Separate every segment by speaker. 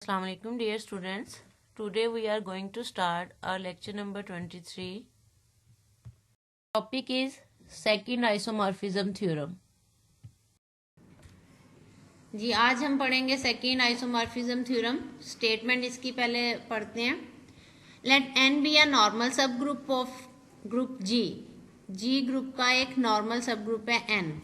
Speaker 1: Assalamu alaikum dear students. Today we are going to start our lecture number 23. Topic is second isomorphism theorem.
Speaker 2: जी आज हम पढ़ेंगे second isomorphism theorem. Statement इसकी पहले पढ़ते हैं। Let N be a normal subgroup of group G. G group का एक normal subgroup है N.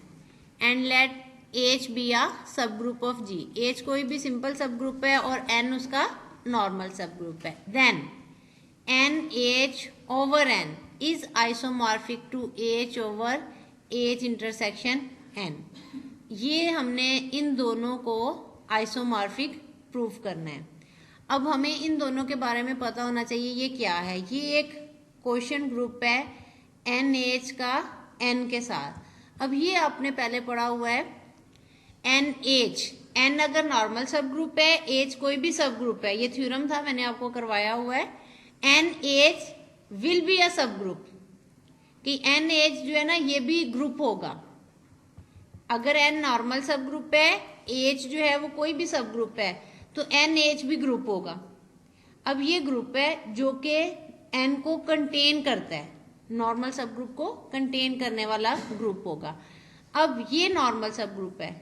Speaker 2: And let H be a subgroup of ji. H कोई भी सिंपल सब ग्रुप है और एन उसका नॉर्मल सब ग्रुप है। Then N H over N is isomorphic to H over H intersection N. ये हमने इन दोनों को आइसोमॉर्फिक प्रूफ करना है। अब हमें इन दोनों के बारे में पता होना चाहिए ये क्या है। ये एक क्वेश्चन ग्रुप है एन एच का एन के साथ। अब ये आपने पहले पढ़ा हुआ है एन एच। एन अगर नॉर्मल सब ग्रुप है, एच कोई भी सब ग्रुप है, ये थ्योरम था मैंने आपको करवाया हुआ है। N H will be a subgroup कि एन एच जो है ना ये भी ग्रुप होगा। अगर एन नॉर्मल सब ग्रुप है, एच जो है वो कोई भी सब ग्रुप है, तो एन एच भी ग्रुप होगा। अब ये ग्रुप है जो कि एन को कंटेन करता है, नॉर्मल सब ग्रुप को कंटेन करने वाला ग्रुप होगा। अब ये नॉर्मल सब ग्रुप है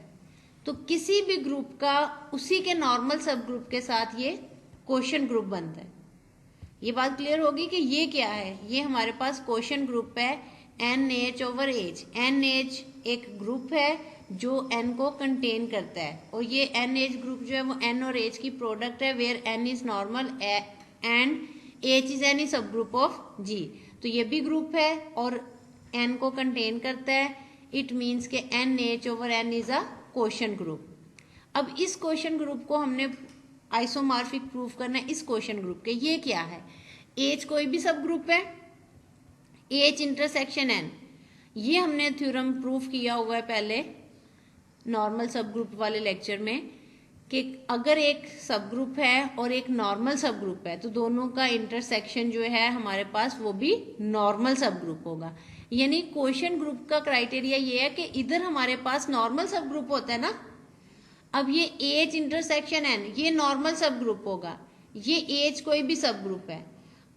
Speaker 2: तो किसी भी ग्रुप का उसी के नॉर्मल सब ग्रुप के साथ ये क्वोशंट ग्रुप बनता है। ये बात क्लियर होगी कि ये क्या है। ये हमारे पास क्वोशंट ग्रुप है N H over H. N H एक ग्रुप है जो एन को कंटेन करता है और ये एन एच ग्रुप जो है वो एन और एच की प्रोडक्ट है where N is normal and H is any subgroup of G. तो ये भी ग्रुप है और एन को कंटेन करता है। इट मीन्स के N H over N is a quotient group. अब इस क्वोशंट ग्रुप को हमने आइसोमॉर्फिक प्रूफ करना है इस क्वोशंट ग्रुप के। ये क्या है, एच कोई भी सब ग्रुप है, एच इंटरसेक्शन एन। ये हमने थ्योरम प्रूफ किया हुआ है पहले नॉर्मल सब ग्रुप वाले लेक्चर में कि अगर एक सब ग्रुप है और एक नॉर्मल सब ग्रुप है तो दोनों का इंटरसेक्शन जो है हमारे पास वो भी नॉर्मल सब ग्रुप होगा। यानी क्वोशंट ग्रुप का क्राइटेरिया ये है कि इधर हमारे पास नॉर्मल सब ग्रुप होता है ना। अब ये एच इंटरसेक्शन एन ये नॉर्मल सब ग्रुप होगा, ये एच कोई भी सब ग्रुप है।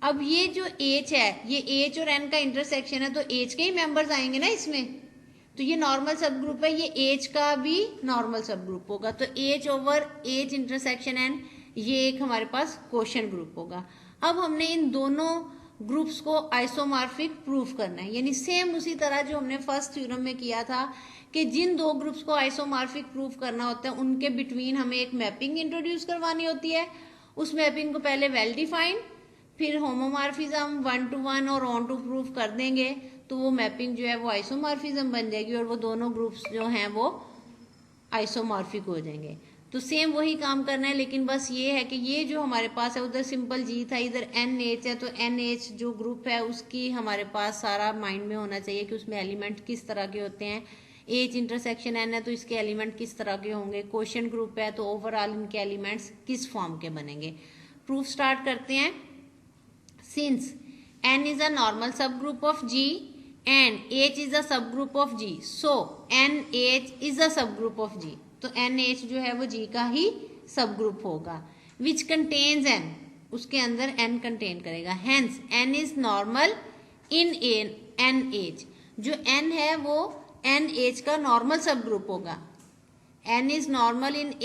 Speaker 2: अब ये जो एच है ये एच और एन का इंटरसेक्शन है तो एच के ही मेंबर्स आएंगे ना इसमें। तो ये नॉर्मल सब ग्रुप है, ये एच का भी नॉर्मल सब ग्रुप होगा। तो H over H intersection N ये एक हमारे पास क्वोशंट ग्रुप होगा। अब हमने इन दोनों ग्रुप्स को आइसोमॉर्फिक प्रूफ करना है। यानी सेम उसी तरह जो हमने फर्स्ट थ्योरम में किया था कि जिन दो ग्रुप्स को आइसोमॉर्फिक प्रूफ करना होता है उनके बिटवीन हमें एक मैपिंग इंट्रोड्यूस करवानी होती है। उस मैपिंग को पहले वेल डिफाइंड फिर होमोमॉर्फिज्म 1 to 1 और ऑन टू प्रूफ कर देंगे तो वो मैपिंग जो है वो आइसोमॉर्फिज्म बन जाएगी और वो दोनों ग्रुप्स जो हैं वो आइसोमॉर्फिक हो जाएंगे। तो सेम वही काम करना है, लेकिन बस ये है कि ये जो हमारे पास है उधर सिंपल जी था, इधर एन एच है। तो एन एच जो ग्रुप है उसकी हमारे पास सारा माइंड में होना चाहिए कि उसमें एलिमेंट किस तरह के होते हैं। एच इंटरसेक्शन एन है तो इसके एलिमेंट किस तरह के होंगे। क्वोशंट ग्रुप है तो ओवरऑल इनके एलिमेंट्स किस फॉर्म के बनेंगे। प्रूफ स्टार्ट करते हैं। Since n is a normal subgroup of G and H is a subgroup of G, so NH is a subgroup of G. तो NH जो है वो G का ही subgroup होगा। Which contains N, उसके अंदर N contain करेगा। Hence N is normal in NH। जो N है वो NH का normal subgroup होगा। N is normal in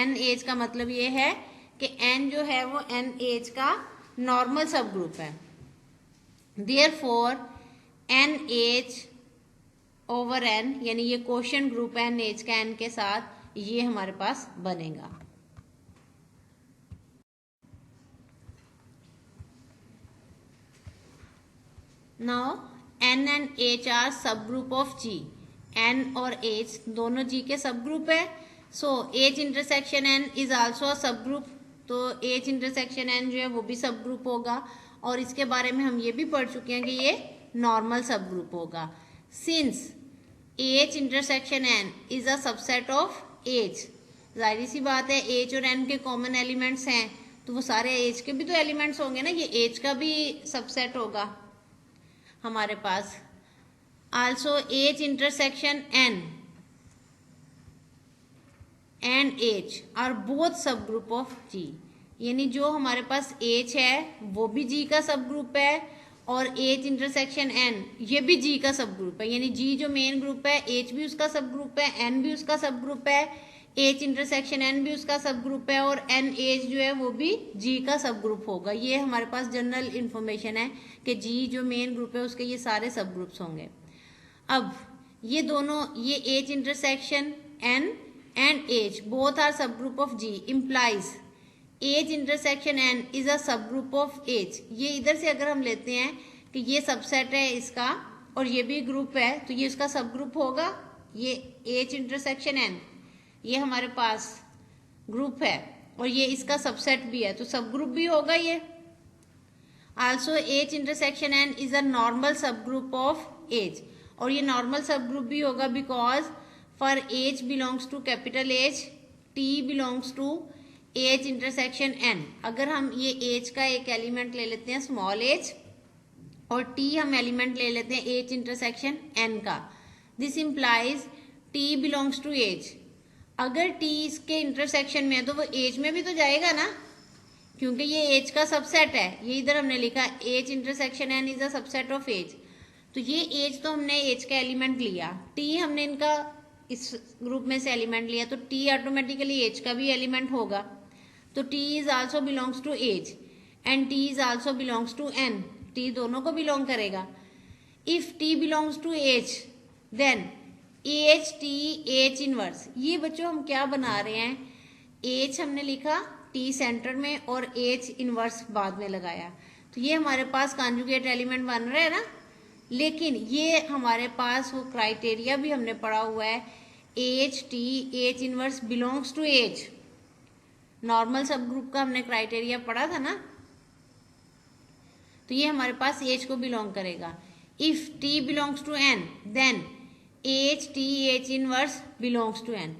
Speaker 2: NH का मतलब ये है कि N जो है वो NH का नॉर्मल सब ग्रुप है। Therefore N H over N यानी ये क्वोशंट ग्रुप है एन एच का एन के साथ, ये हमारे पास बनेगा। Now N and H are subgroup of G. N और एच दोनों जी के सब ग्रुप है। So H intersection N is also a subgroup. तो एच इंटरसेक्शन एन जो है वो भी सब ग्रुप होगा और इसके बारे में हम ये भी पढ़ चुके हैं कि ये नॉर्मल सब ग्रुप होगा। Since H intersection N is a subset of H, जाहिर सी बात है एच और एन के कॉमन एलिमेंट्स हैं तो वो सारे एच के भी तो एलिमेंट्स होंगे ना, ये एच का भी सबसेट होगा हमारे पास। Also H intersection N and H are both subgroup of G। यानी जो हमारे पास H है वो भी G का सब ग्रुप है और H इंटरसेक्शन N ये भी G का सब ग्रुप है। यानी G जो मेन ग्रुप है H भी उसका सब ग्रुप है, N भी उसका सब ग्रुप है, H इंटरसेक्शन N भी उसका सब ग्रुप है और NH जो है वो भी G का सब ग्रुप होगा। ये हमारे पास जनरल इंफॉर्मेशन है कि G जो मेन ग्रुप है उसके ये सारे सब ग्रुप्स होंगे। अब ये दोनों ये H intersection N and H both are subgroup of G implies H intersection N is a subgroup of H। ये इधर से अगर हम लेते हैं कि ये सबसेट है इसका और ये भी ग्रुप है तो ये उसका सब ग्रुप होगा। ये H इंटरसेक्शन N ये हमारे पास ग्रुप है और ये इसका सबसेट भी है तो सब ग्रुप भी होगा ये। Also H intersection N is a normal subgroup of H और ये नॉर्मल सब ग्रुप भी होगा because for H belongs to capital H, T belongs to H intersection N। अगर हम ये H का एक एलिमेंट ले लेते हैं स्मॉल h और T हम एलिमेंट ले लेते हैं H इंटरसेक्शन N का, this implies T belongs to H। अगर T इसके इंटरसेक्शन में है तो वो H में भी तो जाएगा ना, क्योंकि ये H का सबसेट है। ये इधर हमने लिखा H intersection N is a subset of H। तो ये H तो हमने H का एलिमेंट लिया, T हमने इनका इस ग्रुप में से एलिमेंट लिया तो T ऑटोमेटिकली H का भी एलिमेंट होगा। तो T is also belongs to H and T is also belongs to N। T दोनों को बिलोंग करेगा। If T belongs to H then H T H inverse. ये बच्चों हम क्या बना रहे हैं, H हमने लिखा T सेंटर में और H इनवर्स बाद में लगाया तो ये हमारे पास कॉन्जुगेट एलिमेंट बन रहा है ना। लेकिन ये हमारे पास वो क्राइटेरिया भी हमने पढ़ा हुआ है H T H inverse belongs to H। Normal subgroup का हमने क्राइटेरिया पढ़ा था ना, तो ये हमारे पास H को बिलोंग करेगा। If T belongs to N then H T H inverse belongs to N।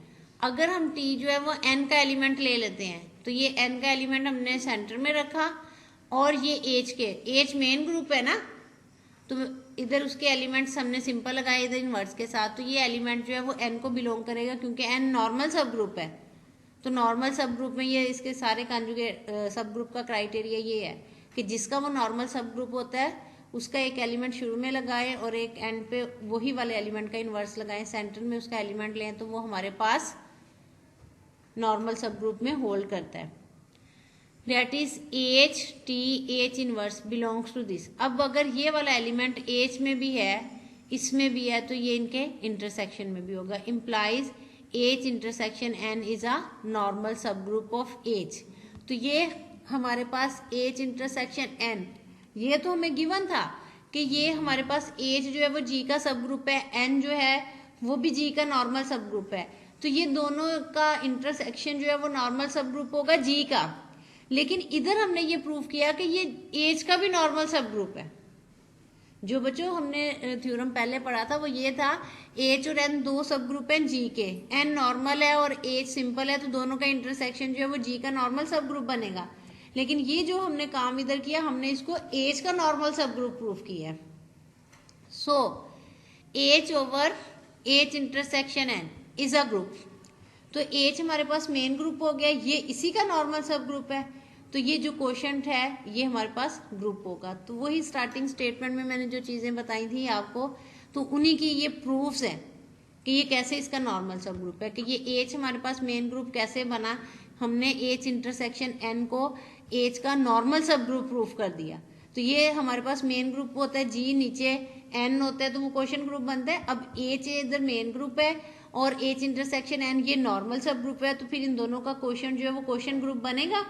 Speaker 2: अगर हम T जो है वो N का एलिमेंट ले लेते हैं तो ये N का एलिमेंट हमने सेंटर में रखा और ये H मेन ग्रुप है ना, तो इधर उसके एलिमेंट्स हमने सिंपल लगाए इधर इनवर्स के साथ, तो ये एलिमेंट जो है वो N को बिलोंग करेगा क्योंकि N नॉर्मल सब ग्रुप है। तो नॉर्मल सब ग्रुप में ये इसके सारे कॉन्जुगेट सब ग्रुप का क्राइटेरिया ये है कि जिसका वो नॉर्मल सब ग्रुप होता है उसका एक एलिमेंट शुरू में लगाए और एक एंड पे वही वाले एलिमेंट का इनवर्स लगाएं, सेंटर में उसका एलिमेंट लें तो वो हमारे पास नॉर्मल सब ग्रुप में होल्ड करता है। That is H T H inverse belongs to this. अब अगर ये वाला एलिमेंट H में भी है इसमें भी है तो ये इनके इंटरसेक्शन में भी होगा। Implies H intersection N is a normal subgroup of H। तो ये हमारे पास H इंटरसेक्शन N ये तो हमें गिवन था कि ये हमारे पास H जो है वो G का सब ग्रुप है, N जो है वो भी G का नॉर्मल सब ग्रुप है। तो ये दोनों का इंटरसेक्शन जो है वो नॉर्मल सब ग्रुप होगा G का। लेकिन इधर हमने ये प्रूव किया कि ये H का भी नॉर्मल सब ग्रुप है। जो बच्चों हमने थ्योरम पहले पढ़ा था वो ये था H और N दो सब ग्रुप हैं G के, N नॉर्मल है और H सिंपल है तो दोनों का इंटरसेक्शन जो है वो G का नॉर्मल सब ग्रुप बनेगा। लेकिन ये जो हमने काम इधर किया हमने इसको H का नॉर्मल सब ग्रुप प्रूव किया है। सो H over H intersection N is a group. तो H हमारे पास मेन ग्रुप हो गया, ये इसी का नॉर्मल सब ग्रुप है तो ये जो क्वोशंट है ये हमारे पास ग्रुप होगा। तो वही स्टार्टिंग स्टेटमेंट में मैंने जो चीजें बताई थी आपको तो उन्हीं की ये प्रूफ्स हैं कि ये कैसे इसका नॉर्मल सब ग्रुप है। कि ये H हमारे पास मेन ग्रुप कैसे बना, हमने H इंटरसेक्शन N को H का नॉर्मल सब ग्रुप प्रूफ कर दिया। तो ये हमारे पास मेन ग्रुप होता है G, नीचे N होता है तो वो क्वोशंट ग्रुप बनता है। अब H इधर मेन ग्रुप है और H इंटरसेक्शन N ये नॉर्मल सब ग्रुप है तो फिर इन दोनों का क्वोशंट जो है वो क्वोशंट ग्रुप बनेगा।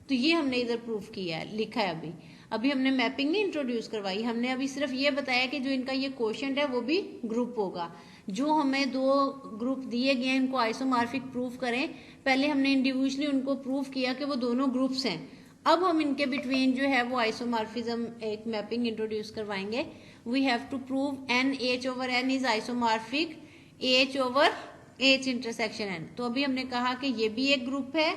Speaker 2: तो ये हमने इधर प्रूफ किया है, लिखा है। अभी हमने मैपिंग नहीं इंट्रोड्यूस करवाई, हमने अभी सिर्फ ये बताया कि जो इनका ये क्वोशंट है वो भी ग्रुप होगा। जो हमें दो ग्रुप दिए गए हैं इनको आइसोमॉर्फिक प्रूफ करें, पहले हमने इंडिविजुअली उनको प्रूफ किया कि वो दोनों ग्रुप्स हैं। अब हम इनके बिटवीन जो है वो आइसोमॉर्फिज्म एक मैपिंग इंट्रोड्यूस करवाएंगे। We have to prove NH over N is isomorphic H over H intersection N। तो अभी हमने कहा कि ये भी एक ग्रुप है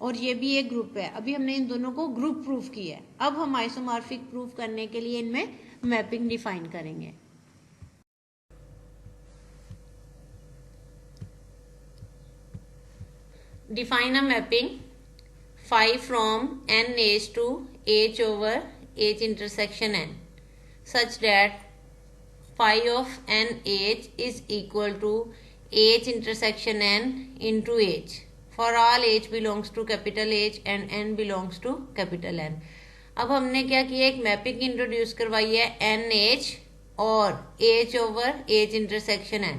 Speaker 2: और ये भी एक ग्रुप है। अभी हमने इन दोनों को ग्रुप प्रूफ किया है। अब हम आइसोमॉर्फिक प्रूफ करने के लिए इनमें मैपिंग डिफाइन करेंगे। define a mapping phi from NH to H over H intersection N such that phi of NH is equal to H intersection N into H for all H belongs to capital H and N belongs to capital N. अब हमने क्या किया, एक mapping introduce करवाई है NH और H over H intersection N,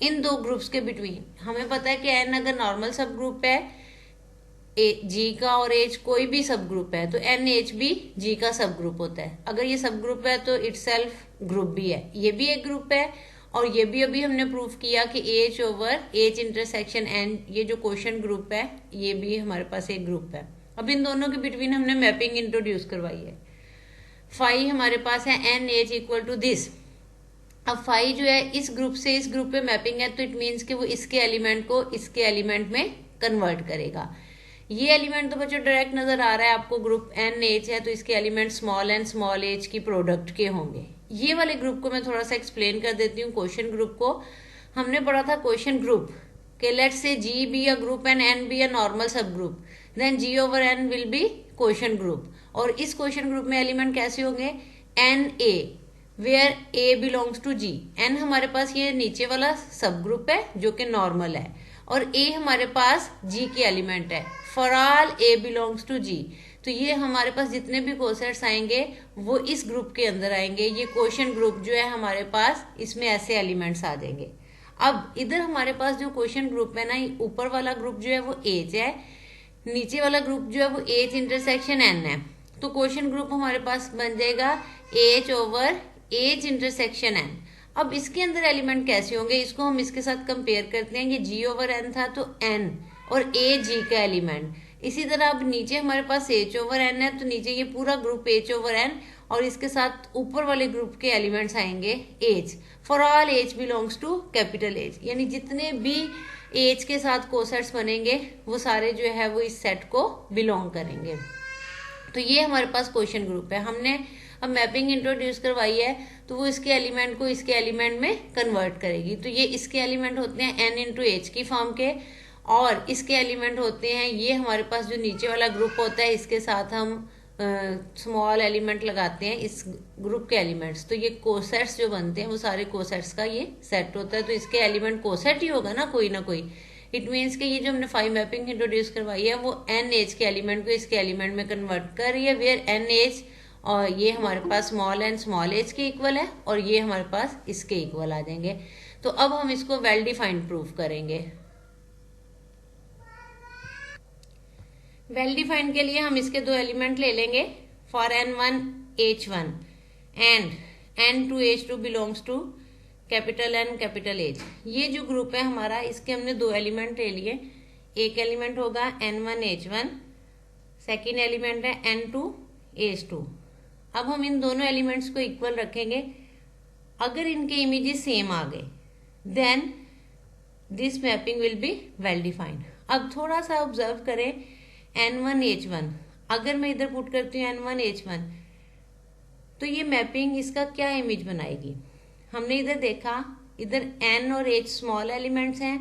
Speaker 2: इन दो groups के बिटवीन. हमें पता है कि N अगर नॉर्मल सब ग्रुप है G का और H कोई भी सब ग्रुप है तो NH भी G का सब ग्रुप होता है. अगर ये सब ग्रुप है तो इटसेल्फ ग्रुप भी है, ये भी एक ग्रुप है और ये भी अभी हमने प्रूव किया कि H over H intersection N ये जो क्वेश्चन ग्रुप है ये भी हमारे पास एक ग्रुप है. अब इन दोनों के बिटवीन हमने मैपिंग इंट्रोड्यूस करवाई है. फाई हमारे पास है NH इक्वल टू दिस. अब फाई जो है इस ग्रुप से इस ग्रुप पे मैपिंग है तो इट मीन्स कि वो इसके एलिमेंट को इसके एलिमेंट में कन्वर्ट करेगा. ये एलिमेंट तो बच्चों डायरेक्ट नजर आ रहा है आपको, ग्रुप NH है तो इसके element small and small h की प्रोडक्ट के होंगे. ये वाले ग्रुप को मैं थोड़ा सा एक्सप्लेन कर देती हूँ. क्वेश्चन ग्रुप को हमने पढ़ा था क्वेश्चन ग्रुप के let's say G be a group and N be a normal subgroup, then G over N will be quotient group. और इस क्वेश्चन ग्रुप में एलिमेंट कैसे होंगे, NA where A belongs to G. N हमारे पास ये नीचे वाला सब ग्रुप है जो कि नॉर्मल है और A हमारे पास G के एलिमेंट है. For all A belongs to G, तो ये हमारे पास जितने भी कोसेट्स आएंगे वो इस ग्रुप के अंदर आएंगे. ये क्वेश्चन ग्रुप जो है हमारे पास इसमें ऐसे एलिमेंट्स आ जाएंगे. अब इधर हमारे पास जो क्वेश्चन ग्रुप है ना, ऊपर वाला ग्रुप जो है वो H है, नीचे वाला ग्रुप जो है वो H इंटरसेक्शन N है. तो क्वेश्चन ग्रुप हमारे पास बन जाएगा H over H intersection N. अब इसके अंदर एलिमेंट कैसे होंगे, इसको हम इसके साथ कंपेयर करते हैं. ये G ओवर N था तो N और A G का एलिमेंट. इसी तरह अब नीचे हमारे पास H ओवर N है तो नीचे ये पूरा ग्रुप H ओवर N और इसके साथ ऊपर वाले ग्रुप के एलिमेंट्स आएंगे H. For all H belongs to capital H, यानी जितने भी H के साथ कोसेट्स बनेंगे वो सारे जो है वो इस सेट को बिलोंग करेंगे. तो ये हमारे पास क्वेश्चन ग्रुप है. हमने अब मैपिंग इंट्रोड्यूस करवाई है तो वो इसके एलिमेंट को इसके एलिमेंट में कन्वर्ट करेगी. तो ये इसके एलिमेंट होते हैं N इंटू H की फॉर्म के और इसके एलिमेंट होते हैं ये हमारे पास जो नीचे वाला ग्रुप होता है इसके साथ हम स्मॉल एलिमेंट लगाते हैं इस ग्रुप के एलिमेंट्स. तो ये कोसेट्स जो बनते हैं वो सारे कोसेट्स का ये सेट होता है. तो इसके एलिमेंट कोसेट ही होगा ना कोई. इट मीन्स कि ये जो हमने फाइव मैपिंग इंट्रोड्यूस करवाई है वो NH के एलिमेंट को इसके एलिमेंट में कन्वर्ट कर रही है, वेयर NH और ये हमारे पास स्मॉल एंड स्मॉल h के इक्वल है और ये हमारे पास इसके इक्वल आ जाएंगे. तो अब हम इसको वेल डिफाइंड प्रूफ करेंगे. वेल डिफाइंड के लिए हम इसके दो एलिमेंट ले लेंगे. For N1 H1 and N2 H2 belongs to capital N capital H. ये जो ग्रुप है हमारा इसके हमने दो एलिमेंट ले लिए. एक एलिमेंट होगा N1 H1, सेकेंड एलिमेंट है N2 H2. अब हम इन दोनों एलिमेंट्स को इक्वल रखेंगे. अगर इनके इमेजेस सेम आ गए then this mapping will be well defined. अब थोड़ा सा ऑब्जर्व करें N1 H1, अगर मैं इधर पुट करती हूँ N1 H1 तो ये मैपिंग इसका क्या इमेज बनाएगी. हमने इधर देखा इधर N और H स्मॉल एलिमेंट्स हैं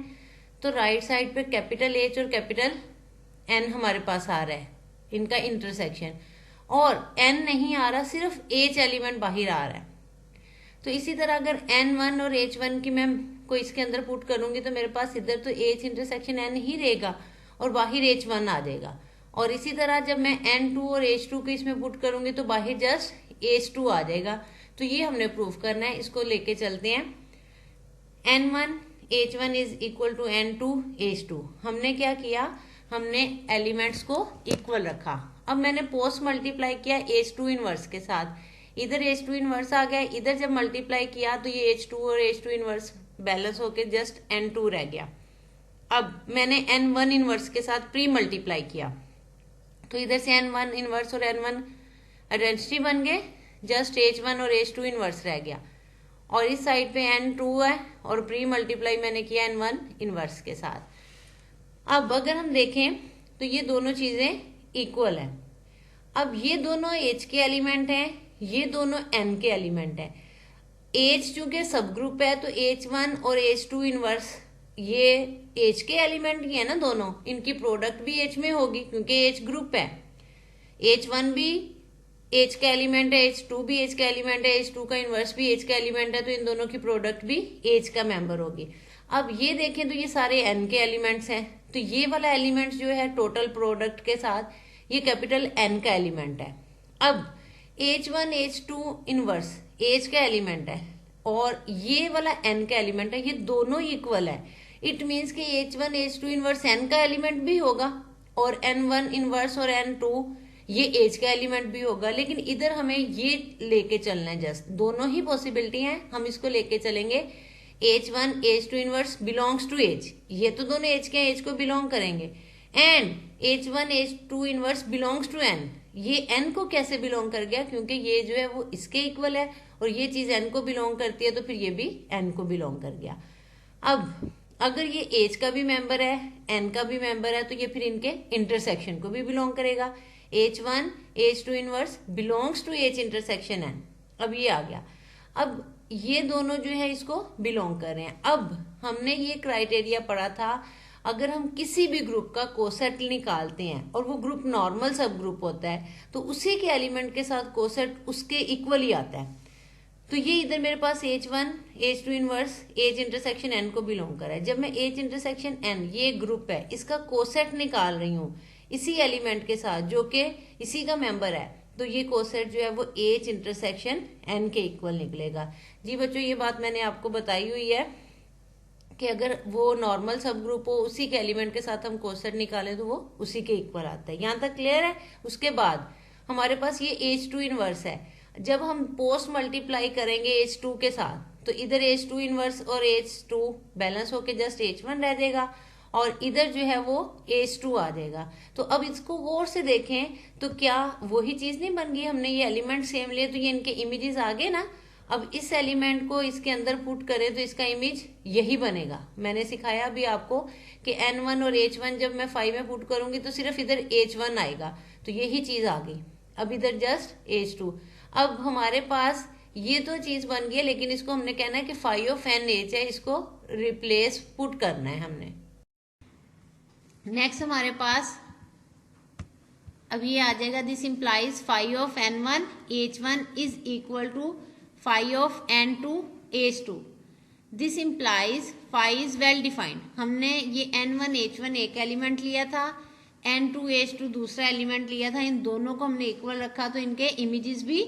Speaker 2: तो राइट साइड पे कैपिटल H और कैपिटल N हमारे पास आ रहा है इनका इंटरसेक्शन, और N नहीं आ रहा, सिर्फ H एलिमेंट बाहर आ रहा है. तो इसी तरह अगर N1 और H1 की मैं को इसके अंदर पुट करूंगी तो मेरे पास इधर तो H इंटरसेक्शन N ही रहेगा और बाहर H1 आ जाएगा. और इसी तरह जब मैं N2 और H2 को इसमें पुट करूंगी तो बाहर जस्ट H2 आ जाएगा. तो ये हमने प्रूफ करना है, इसको लेके चलते हैं. N1 H1 is equal to N2 H2. हमने क्या किया, हमने एलिमेंट्स को इक्वल रखा. अब मैंने पोस्ट मल्टीप्लाई किया H2 इनवर्स के साथ. इधर H2 इनवर्स आ गया, इधर जब मल्टीप्लाई किया तो ये H2 और H2 इनवर्स बैलेंस होके जस्ट N2 रह गया. अब मैंने N1 इनवर्स के साथ प्री मल्टीप्लाई किया तो इधर से N1 इनवर्स और N1 आइडेंटिटी बन गए, जस्ट H1 और H2 इनवर्स रह गया. और इस साइड पे N2 है और प्री मल्टीप्लाई मैंने किया N1 इनवर्स के साथ. अब अगर हम देखें तो ये दोनों चीजें इक्वल है. अब ये दोनों H के एलिमेंट हैं, ये दोनों N के एलिमेंट हैं. H चूंकि सब ग्रुप है तो H1 और H2 इनवर्स
Speaker 1: ये एच के एलिमेंट ही है ना दोनों, इनकी प्रोडक्ट भी एच में होगी क्योंकि एच ग्रुप है। H1 भी एच का एलिमेंट है, H2 भी एच का एलिमेंट है, H2 का इनवर्स भी एच का एलिमेंट है, तो इन दोनों की प्रोडक्ट भी एच का मेंबर होगी। अब ये देखें तो ये सारे n के एलिमेंट्स हैं, तो ये वाला एलिमेंट जो है टोटल प्रोडक्ट के साथ ये कैपिटल N का एलिमेंट है। अब H1 H2 इनवर्स एच का एलिमेंट है और ये वाला n का एलिमेंट है, ये दोनों इक्वल है। इट मीन्स कि H1 H2 इनवर्स n का एलिमेंट भी होगा और N1 इनवर्स और N2 ये एच का एलिमेंट भी होगा। लेकिन इधर हमें ये लेके चलना है, जस्ट दोनों ही पॉसिबिलिटी है, हम इसको लेके चलेंगे। H1 H2 inverse belongs to H, ये तो दोनों एच के एच को बिलोंग करेंगे। And H1 H2 inverse belongs to n, ये n को कैसे बिलोंग कर गया, क्योंकि ये जो है वो इसके इक्वल है और ये चीज n को बिलोंग करती है, तो फिर ये भी n को बिलोंग कर गया। अब अगर ये एच का भी मेंबर है, n का भी मेंबर है, तो ये फिर इनके इंटरसेक्शन को भी बिलोंग करेगा। H1 H2 inverse belongs to H intersection n, अब ये आ गया। अब ये दोनों जो है इसको बिलोंग कर रहे हैं। अब हमने ये क्राइटेरिया पढ़ा था, अगर हम किसी भी ग्रुप का कोसेट निकालते हैं और वो ग्रुप नॉर्मल सब ग्रुप होता है तो उसी के एलिमेंट के साथ कोसेट उसके इक्वल ही आता है। तो ये इधर मेरे पास H1 H2 inverse H intersection n को बिलोंग कर रहा है। जब मैं H इंटरसेक्शन n ये ग्रुप है इसका कोसेट निकाल रही हूँ इसी एलिमेंट के साथ जो कि इसी का मेंबर है, तो ये कोसेट जो है वो H इंटरसेक्शन n के इक्वल निकलेगा। जी बच्चों, ये बात मैंने आपको बताई हुई है कि अगर वो नॉर्मल सब ग्रुप हो उसी के एलिमेंट के साथ हम कोसेट निकालें तो वो उसी के इक्वल आता है। यहाँ तक क्लियर है। उसके बाद हमारे पास ये H2 इनवर्स है, जब हम पोस्ट मल्टीप्लाई करेंगे H2 के साथ तो इधर H2 इनवर्स और H2 बैलेंस होके जस्ट H1 रह जाएगा और इधर जो है वो H2 आ जाएगा। तो अब इसको गौर से देखें तो क्या वही चीज नहीं बन गई, हमने ये एलिमेंट सेम लिए तो ये इनके इमेजेस आ गए ना। अब इस एलिमेंट को इसके अंदर पुट करें तो इसका इमेज यही बनेगा। मैंने सिखाया अभी आपको कि N1 और H1 जब मैं 5 में पुट करूंगी तो सिर्फ इधर H1 आएगा, तो यही चीज आ गई। अब इधर जस्ट H2। अब हमारे पास ये तो चीज बन गई, लेकिन इसको हमने कहना है कि 5 ऑफ NH है, इसको रिप्लेस पुट करना है हमने।
Speaker 2: नेक्स्ट हमारे पास अब ये आ जाएगा, this implies 5 of N1 H1 is equal to 5 of N2 H2। This implies 5 is well defined. हमने ये N1 H1 एक एलिमेंट लिया था, N2 H2 दूसरा एलिमेंट लिया था, इन दोनों को हमने इक्वल रखा तो इनके इमेजेस भी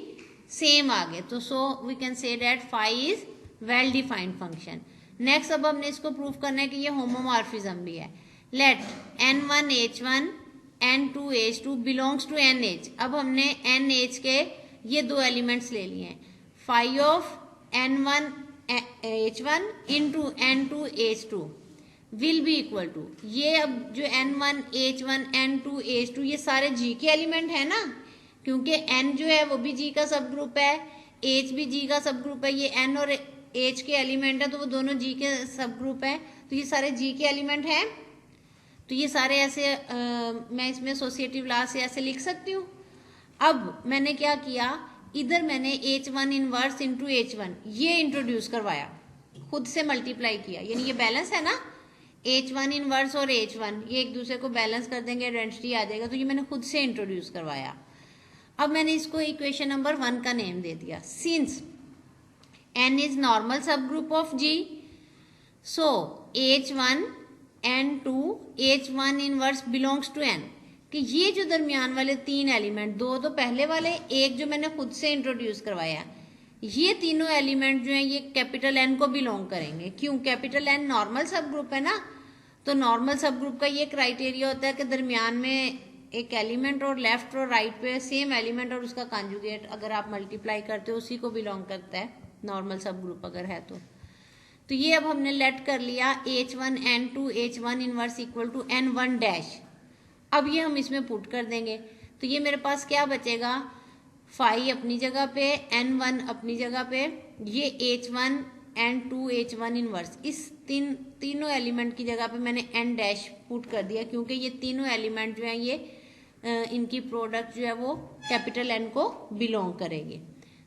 Speaker 2: सेम आ गए। तो so we can say that 5 is well defined function. Next अब हमने इसको प्रूव करना है कि ये होमोमॉर्फिज्म भी है। Let N1 H1 N2 H2 belongs to NH। अब हमने NH के ये दो एलिमेंट्स ले लिए हैं, 5 of N1 H1 into N2 H2 will be equal to, ये अब जो N1 H1 N2 H2 ये सारे G के एलिमेंट है ना, क्योंकि N जो है वो भी G का सब ग्रुप है, H भी G का सब ग्रुप है, ये N और H के एलिमेंट है तो वो दोनों G के सब ग्रुप है, तो ये सारे G के एलिमेंट हैं। तो ये सारे ऐसे मैं इसमें एसोसिएटिव लॉ से ऐसे लिख सकती हूँ। अब मैंने क्या किया, इधर मैंने H1 इनवर्स इंटू H1 ये इंट्रोड्यूस करवाया, खुद से मल्टीप्लाई किया, यानी ये बैलेंस है ना, H1 इनवर्स और H1 ये एक दूसरे को बैलेंस कर देंगे, आइडेंटिटी आ जाएगा, तो ये मैंने खुद से इंट्रोड्यूस करवाया। अब मैंने इसको इक्वेशन नंबर 1 का नेम दे दिया, since N is normal subgroup of G, so H1 N2 H1 inverse belongs to N, कि ये जो दरमियान वाले तीन एलिमेंट, दो तो पहले वाले, एक जो मैंने खुद से इंट्रोड्यूस करवाया, ये तीनों एलिमेंट जो हैं ये कैपिटल N को बिलोंग करेंगे। क्यों? Capital N normal subgroup है ना, तो नॉर्मल सब ग्रुप का ये क्राइटेरिया होता है कि दरमियान में एक एलिमेंट और लेफ्ट और राइट पे सेम एलिमेंट और उसका कॉन्जुगेट अगर आप मल्टीप्लाई करते हो उसी को बिलोंग करता है, नॉर्मल सब ग्रुप अगर है तो ये अब हमने लेट कर लिया H1 N2 H1 inverse equal to N1 dash. अब ये हम इसमें पुट कर देंगे तो ये मेरे पास क्या बचेगा, 5 अपनी जगह पे, N1 अपनी जगह पे, ये H1 N2 H1 इनवर्स, इस तीनों एलिमेंट की जगह पे मैंने N डैश पुट कर दिया, क्योंकि ये तीनों एलिमेंट जो हैं ये इनकी प्रोडक्ट जो है वो कैपिटल N को बिलोंग करेगी।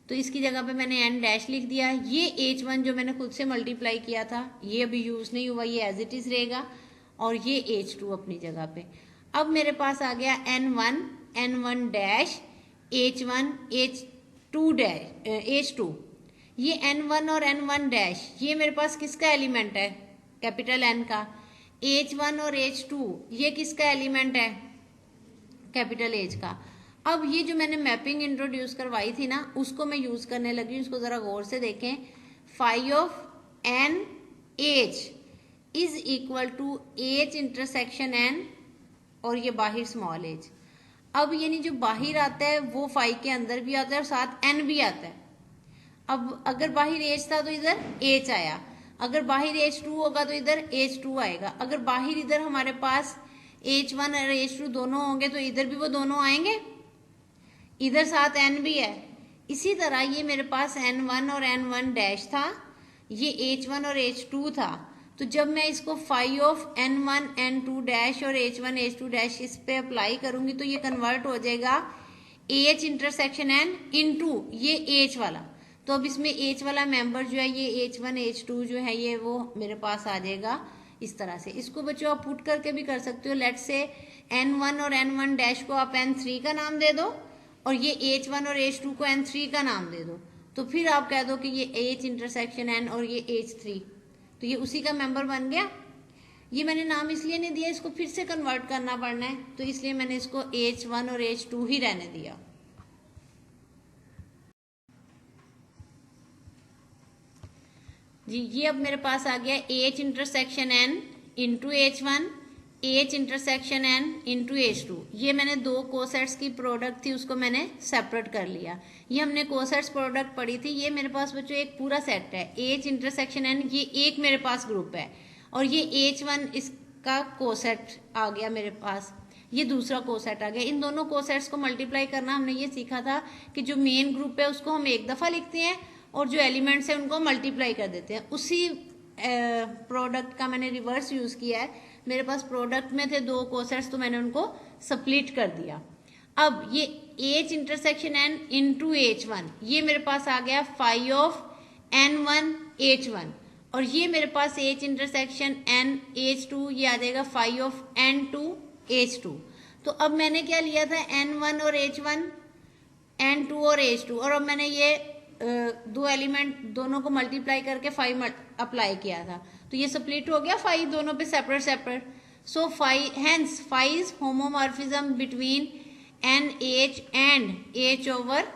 Speaker 2: तो इसकी जगह पे मैंने n डैश लिख दिया। ये H1 जो मैंने खुद से मल्टीप्लाई किया था ये अभी यूज नहीं हुआ, ये एज इट इज रहेगा, और ये H2 अपनी जगह पे। अब मेरे पास आ गया N1 dash H1 H2 dash H2। ये N1 और N1 डैश ये मेरे पास किसका एलिमेंट है? कैपिटल N का। H1 और H2 ये किसका एलिमेंट है? कैपिटल H का। अब ये जो मैंने मैपिंग इंट्रोड्यूस करवाई थी ना उसको मैं यूज करने लगी, उसको जरा गौर से देखें। Phi of N H is equal to H intersection N, और ये बाहर स्मॉल एच। अब यानी जो बाहर आता है वो फाई के अंदर भी आता है और साथ एन भी आता है। अब अगर बाहर एच था तो इधर एच आया, अगर बाहर H2 होगा तो इधर H2 आएगा, अगर बाहर इधर हमारे पास H1 और H2 दोनों होंगे तो इधर भी वो दोनों आएंगे, इधर साथ N भी है। इसी तरह ये मेरे पास N1 और N1 डैश था, ये H1 और H2 था। तो जब मैं इसको phi of N1 N2 dash और H1 H2 डैश इस पे अप्लाई करूंगी तो ये कन्वर्ट हो जाएगा H इंटरसेक्शन N इनटू ये H वाला। तो अब इसमें H वाला मेंबर जो है ये H1 H2 जो है ये वो मेरे पास आ जाएगा इस तरह से। इसको बच्चों आप पुट करके भी कर सकते हो। लेट्स से N1 और N1 डैश को आप N3 का नाम दे दो और ये H1 और H2 को N3 का नाम दे दो, तो फिर आप कह दो कि ये H इंटरसेक्शन N और ये H3, तो ये उसी का मेंबर बन गया। ये मैंने नाम इसलिए नहीं दिया, इसको फिर से कन्वर्ट करना पड़ना है, तो इसलिए मैंने इसको H1 और H2 ही रहने दिया। जी ये अब मेरे पास आ गया H intersection N into H1, H intersection N into H2। ये मैंने दो कोसेट्स की प्रोडक्ट थी उसको मैंने सेपरेट कर लिया। ये हमने कोसेट्स प्रोडक्ट पढ़ी थी। ये मेरे पास बच्चों एक पूरा सेट है H इंटरसेक्शन N, ये एक मेरे पास ग्रुप है, और ये H1 इसका कोसेट आ गया मेरे पास, ये दूसरा कोसेट आ गया। इन दोनों कोसेट्स को मल्टीप्लाई करना हमने ये सीखा था कि जो मेन ग्रुप है उसको हम एक दफा लिखते हैं और जो एलिमेंट्स हैं उनको मल्टीप्लाई कर देते हैं। उसी प्रोडक्ट का मैंने रिवर्स यूज किया है। मेरे पास प्रोडक्ट में थे दो कोसेट्स तो मैंने उनको स्प्लिट कर दिया। अब ये H intersection N into H1 ये मेरे पास आ गया फाई ऑफ N1 H1, और ये मेरे पास H इंटरसेक्शन N H2 ये आ जाएगा फाई ऑफ N2 H2। तो अब मैंने क्या लिया था N1 और H1, N2 और H2, और अब मैंने ये दो एलिमेंट दोनों को मल्टीप्लाई करके फाई अप्लाई किया था, तो ये स्प्लिट हो गया फाई दोनों पे separate separate. So phi hence phi is homomorphism between N H and H over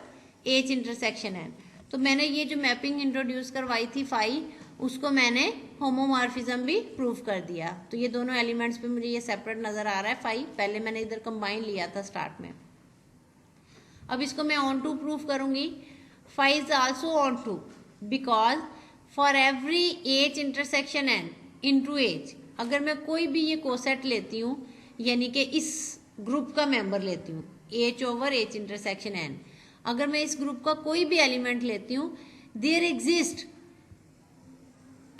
Speaker 2: H intersection N। तो मैंने ये जो मैपिंग इंट्रोड्यूस करवाई थी फाई, उसको मैंने होमोमॉर्फिज्म भी प्रूव कर दिया। तो ये दोनों एलिमेंट्स पे मुझे ये सेपरेट नजर आ रहा है फाई, पहले मैंने इधर कंबाइन लिया था स्टार्ट में। अब इसको मैं ऑन टू प्रूव करूंगी। Phi is also onto because for every H intersection N into H, अगर मैं कोई भी ये कोसेट लेती हूँ यानी कि इस ग्रुप का मेंबर लेती हूँ H over H intersection N, अगर मैं इस ग्रुप का कोई भी एलिमेंट लेती हूँ, there exist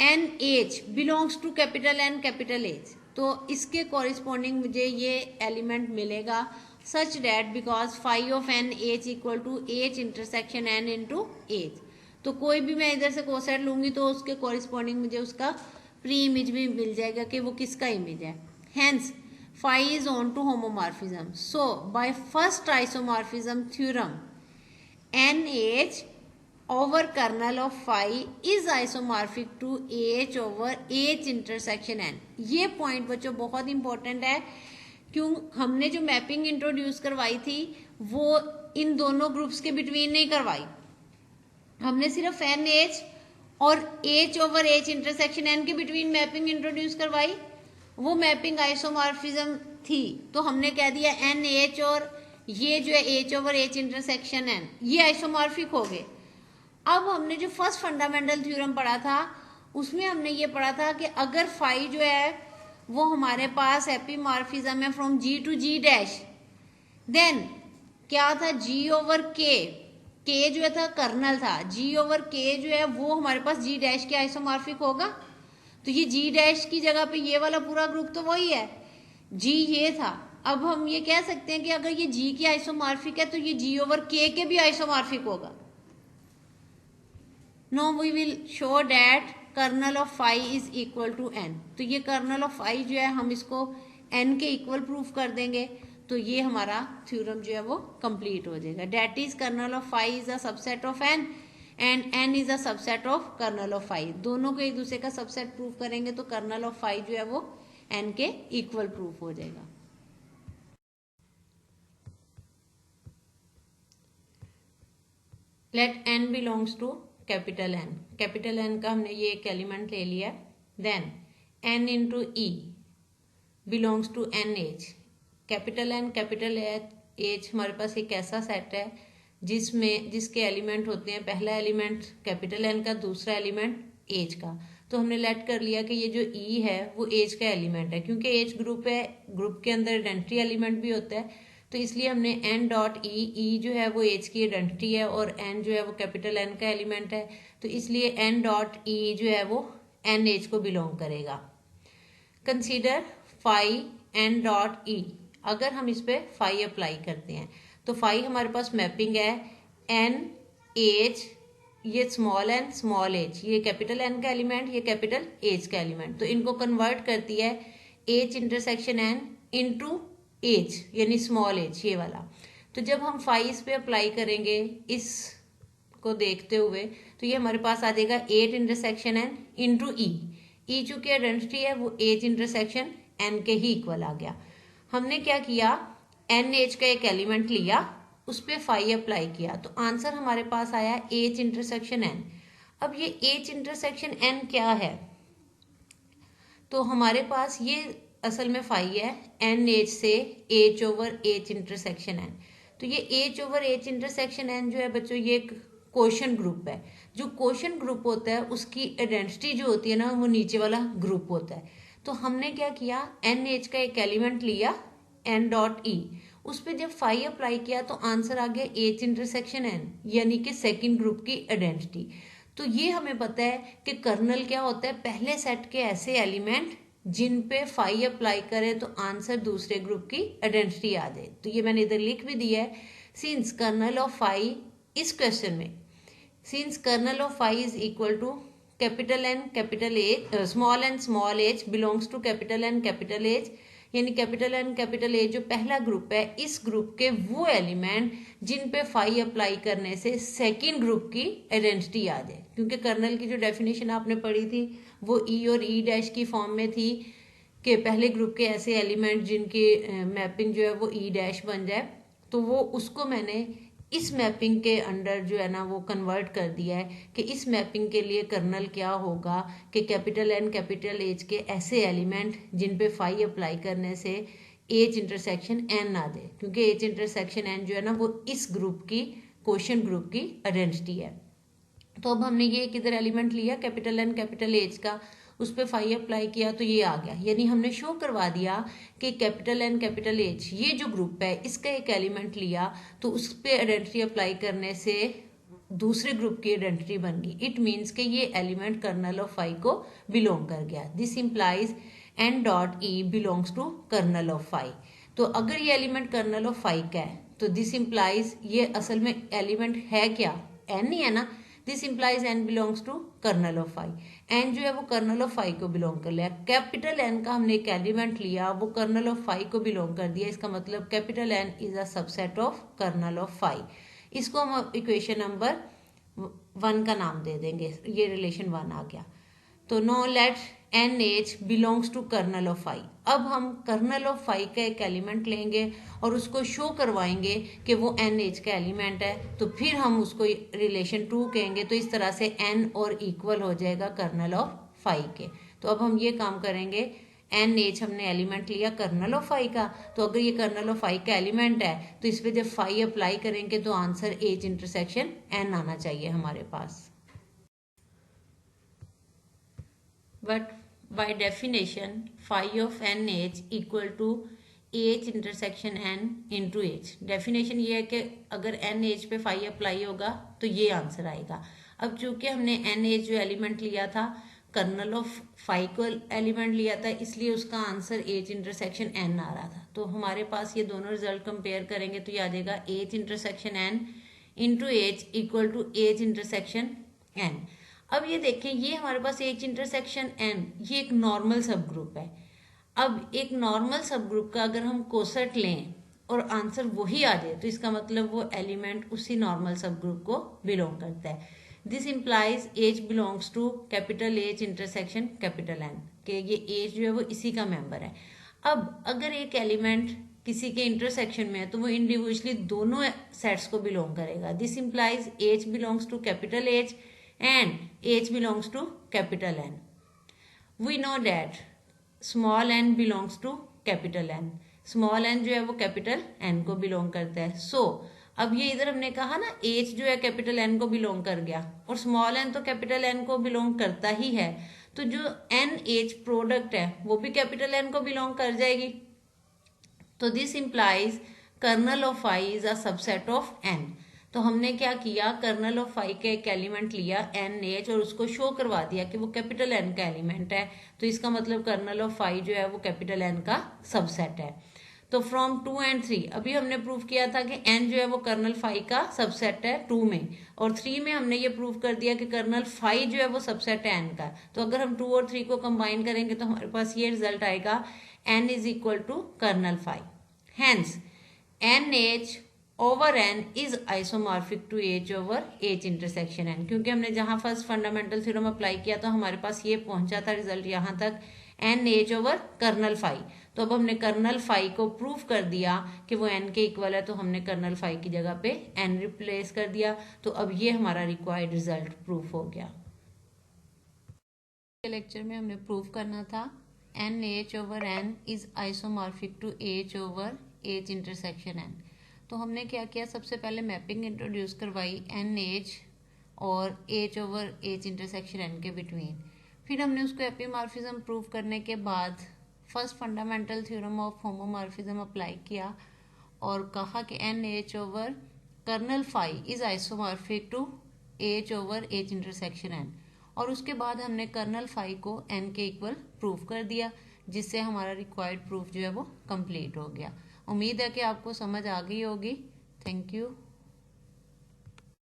Speaker 2: N H belongs to capital N capital H, तो इसके कॉरिस्पॉन्डिंग मुझे ये एलिमेंट मिलेगा such that because phi of n H equal to H intersection N into H। तो कोई भी मैं इधर से कोसेट लूंगी तो उसके कॉरिस्पॉन्डिंग मुझे उसका प्री इमेज भी मिल जाएगा कि वो किसका इमेज है। Hence phi is on to homomorphism। So by first isomorphism theorem NH over kernel of phi is isomorphic to H over H intersection N। ये पॉइंट बच्चों बहुत इंपॉर्टेंट है, क्यों हमने जो मैपिंग इंट्रोड्यूस करवाई थी वो इन दोनों ग्रुप्स के बिटवीन नहीं करवाई, हमने सिर्फ एन एच और H over H intersection N के बिटवीन मैपिंग इंट्रोड्यूस करवाई। वो मैपिंग आइसोमॉर्फिज्म थी, तो हमने कह दिया एन एच और ये जो है H over H intersection N ये आइसोमॉर्फिक हो गए। अब हमने जो फर्स्ट फंडामेंटल थ्योरम पढ़ा था उसमें हमने ये पढ़ा था कि अगर फाई जो है वो हमारे पास एपीमॉर्फिज्म है from G to G dash, then क्या था G ओवर K जो था कर्नल था, G ओवर K जो है वो हमारे पास G डैश के आइसोमॉर्फिक होगा। तो ये G डैश की जगह पे ये वाला पूरा ग्रुप तो वही है, G ये था। अब हम ये कह सकते हैं कि अगर ये G की आइसोमॉर्फिक है तो ये G ओवर K के भी आइसोमॉर्फिक होगा। Now we will show that kernel of phi is equal to N. तो ये कर्नल ऑफ फाई जो है हम इसको एन के इक्वल प्रूफ कर देंगे, तो ये हमारा थ्योरम जो है वो कंप्लीट हो जाएगा। That is kernel of phi is a subset of N and N is a subset of kernel of phi. दोनों को एक दूसरे का सबसेट प्रूफ करेंगे तो कर्नल ऑफ फाई जो है वो एन के इक्वल प्रूफ हो जाएगा। Let N belongs to capital N. Capital N का हमने ये एक एलिमेंट ले लिया। Then N into E belongs to N H. Capital N capital H हमारे पास एक ऐसा सेट है जिसके एलिमेंट होते हैं, पहला एलिमेंट कैपिटल एन का, दूसरा एलिमेंट एच का। तो हमने लेट कर लिया कि ये जो ई है वो एच का एलिमेंट है, क्योंकि एच ग्रुप है, ग्रुप के अंदर आइडेंटिटी एलिमेंट भी होता है, तो इसलिए हमने एन डॉट ई जो है वो एच की आइडेंटिटी है और एन जो है वो कैपिटल एन का एलिमेंट है, तो इसलिए एन डॉट ई जो है वो एन एच को बिलोंग करेगा। Consider phi N dot E. अगर हम इस पे फाई अप्लाई करते हैं तो फाई हमारे पास मैपिंग है एन एच, ये स्मॉल एन स्मॉल एच, ये कैपिटल एन का एलिमेंट, ये कैपिटल एच का एलिमेंट, तो इनको कन्वर्ट करती है H intersection N into H यानी स्मॉल एच, ये वाला। तो जब हम फाई इस पे अप्लाई करेंगे इस को देखते हुए तो ये हमारे पास आ जाएगा एट इंटरसेक्शन एन इंटू ई चूंकि आइडेंटिटी है वो एच इंटरसेक्शन एन के ही इक्वल आ गया। हमने क्या किया, एन एच का एक एलिमेंट लिया, उस पर फाई अप्लाई किया, तो आंसर हमारे पास आया एच इंटरसेक्शन एन। अब ये एच इंटरसेक्शन एन क्या है, तो हमारे पास ये असल में फाई है एन एच से H over H intersection N. तो ये H over H intersection N जो है बच्चों ये एक क्वोशंट ग्रुप है। जो क्वोशंट ग्रुप होता है उसकी आइडेंटिटी जो होती है ना वो नीचे वाला ग्रुप होता है। तो हमने क्या किया, एन एच का एक एलिमेंट लिया एन डॉट ई, उस पर जब फाई अप्लाई किया तो आंसर आ गया एच इंटरसेक्शन एन यानी कि सेकंड ग्रुप की आइडेंटिटी। तो ये हमें पता है कि कर्नल क्या होता है, पहले सेट के ऐसे एलिमेंट जिन पे फाई अप्लाई करें तो आंसर दूसरे ग्रुप की आइडेंटिटी आ जाए। तो ये मैंने इधर लिख भी दिया है, सिंस कर्नल ऑफ फाई इस क्वेश्चन में, since kernel of phi is equal to capital N capital H small H belongs to capital N capital H, यानी कैपिटल एन कैपिटल एच जो पहला ग्रुप है, इस ग्रुप के वो एलिमेंट जिन पे फाई अप्लाई करने से सेकंड ग्रुप की आइडेंटिटी आ जाए। क्योंकि कर्नल की जो डेफिनेशन आपने पढ़ी थी वो ई और ई डैश की फॉर्म में थी कि पहले ग्रुप के ऐसे एलिमेंट जिनकी मैपिंग जो है वो ई डैश बन जाए, तो वो उसको मैंने इस मैपिंग के अंडर जो है ना वो कन्वर्ट कर दिया है कि इस मैपिंग के लिए कर्नल क्या होगा कि कैपिटल एन कैपिटल एच के ऐसे एलिमेंट जिन पे फाई अप्लाई करने से एच इंटरसेक्शन एन आ जाए, क्योंकि एच इंटरसेक्शन एन जो है ना वो इस ग्रुप की क्वोशंट ग्रुप की आइडेंटिटी है। तो अब हमने ये किधर एलिमेंट लिया कैपिटल एन कैपिटल एच का, उस पर फाई अप्लाई किया तो ये आ गया, यानी हमने शो करवा दिया कि कैपिटल एन कैपिटल एच ये जो ग्रुप है इसका एक एलिमेंट लिया तो उस पर आइडेंटिटी अप्लाई करने से दूसरे ग्रुप की आइडेंटिटी बन गई। इट मीन्स कि ये एलिमेंट कर्नल ऑफ फाई को बिलोंग कर गया। This implies N dot E belongs to kernel of phi. तो अगर ये एलिमेंट कर्नल ऑफ फाई का है तो दिस इंप्लाइज ये असल में एलिमेंट है क्या, एन ही है ना, this implies N belongs to kernel of phi. N जो है वो कर्नल ऑफ फाई को बिलोंग कर लिया। कैपिटल एन का हमने एक एलिमेंट लिया वो कर्नल ऑफ फाई को बिलोंग कर दिया, इसका मतलब capital N is a subset of kernel of phi. इसको हम इक्वेशन नंबर 1 का नाम दे देंगे, ये रिलेशन 1 आ गया। तो now let N H belongs to kernel of phi. अब हम कर्नल ऑफ फाई का एक एलिमेंट लेंगे और उसको शो करवाएंगे कि वो एन एच का एलिमेंट है, तो फिर हम उसको रिलेशन 2 कहेंगे, तो इस तरह से एन और इक्वल हो जाएगा कर्नल ऑफ फाई के। तो अब हम ये काम करेंगे, एन एच हमने एलिमेंट लिया कर्नल ऑफ फाई का, तो अगर ये कर्नल ऑफ फाई का एलिमेंट है तो इस पर जब फाई अप्लाई करेंगे तो आंसर एच इंटरसेक्शन एन आना चाहिए हमारे पास। But by definition phi of NH equal to H intersection N into H। Definition ये है कि अगर NH पे फाई अप्लाई होगा तो ये आंसर आएगा। अब चूंकि हमने NH जो एलिमेंट लिया था कर्नल ऑफ फाई को एलिमेंट लिया था, इसलिए उसका आंसर H इंटरसेक्शन N आ रहा था। तो हमारे पास ये दोनों रिजल्ट कंपेयर करेंगे तो ये आ जाएगा H intersection N into H equal to H intersection N।
Speaker 1: अब ये देखें, ये हमारे पास H इंटरसेक्शन N, ये एक नॉर्मल सब ग्रुप है। अब एक नॉर्मल सब ग्रुप का अगर हम कोसेट लें और आंसर वही आ जाए तो इसका मतलब वो एलिमेंट उसी नॉर्मल सब ग्रुप को बिलोंग करता है। This implies H belongs to capital H intersection capital N, कि ये H जो है वो इसी का मेंबर है। अब अगर एक एलिमेंट किसी के इंटरसेक्शन में है तो वो इंडिविजुअली दोनों सेट्स को बिलोंग करेगा। This implies H belongs to capital H and H belongs to capital N। We know that small n belongs to capital N, small n जो है वो कैपिटल N को बिलोंग करता है। सो अब ये इधर हमने कहा ना H जो है कैपिटल N को बिलोंग कर गया और स्मॉल n तो कैपिटल N को बिलोंग करता ही है, तो जो NH प्रोडक्ट है वो भी कैपिटल N को बिलोंग कर जाएगी। तो this implies kernel of phi is a subset of N। तो हमने क्या किया, कर्नल ऑफ फाई का एक एलिमेंट लिया NH और उसको शो करवा दिया कि वो कैपिटल N का एलिमेंट है, तो इसका मतलब कर्नल ऑफ फाई जो है वो कैपिटल N का सबसेट है। तो फ्रॉम 2 and 3 अभी हमने प्रूव किया था कि N जो है वो कर्नल फाई का सबसेट है 2 में, और 3 में हमने ये प्रूव कर दिया कि कर्नल फाई जो है वो सबसेट है N का। तो अगर हम 2 और 3 को कंबाइन करेंगे तो हमारे पास ये रिजल्ट आएगा N is equal to kernel phi. Hence NH over N is isomorphic to H over H intersection N, क्योंकि हमने जहां फर्स्ट फंडामेंटल थ्योरम अप्लाई किया तो हमारे पास ये पहुंचा था रिजल्ट यहां तक NH ओवर कर्नल फाई। तो अब हमने कर्नल फाई को प्रूव कर दिया कि वो N के इक्वल है, तो हमने कर्नल फाई की जगह पे N रिप्लेस कर दिया। तो अब ये हमारा रिक्वायर्ड रिजल्ट प्रूफ हो गया। लेक्चर में हमने प्रूव करना था NH over N is isomorphic to H over H intersection N। तो हमने क्या किया, सबसे पहले मैपिंग इंट्रोड्यूस करवाई NH और H over H intersection N के बिटवीन। फिर हमने उसको एपीमॉर्फिज्म प्रूव करने के बाद first fundamental theorem of homomorphism apply किया और कहा कि NH over kernel phi is isomorphic to H over H intersection N, और उसके बाद हमने कर्नल फाई को N के इक्वल प्रूव कर दिया, जिससे हमारा रिक्वायर्ड प्रूफ जो है वो कंप्लीट हो गया। उम्मीद है कि आपको समझ आ गई होगी। Thank you.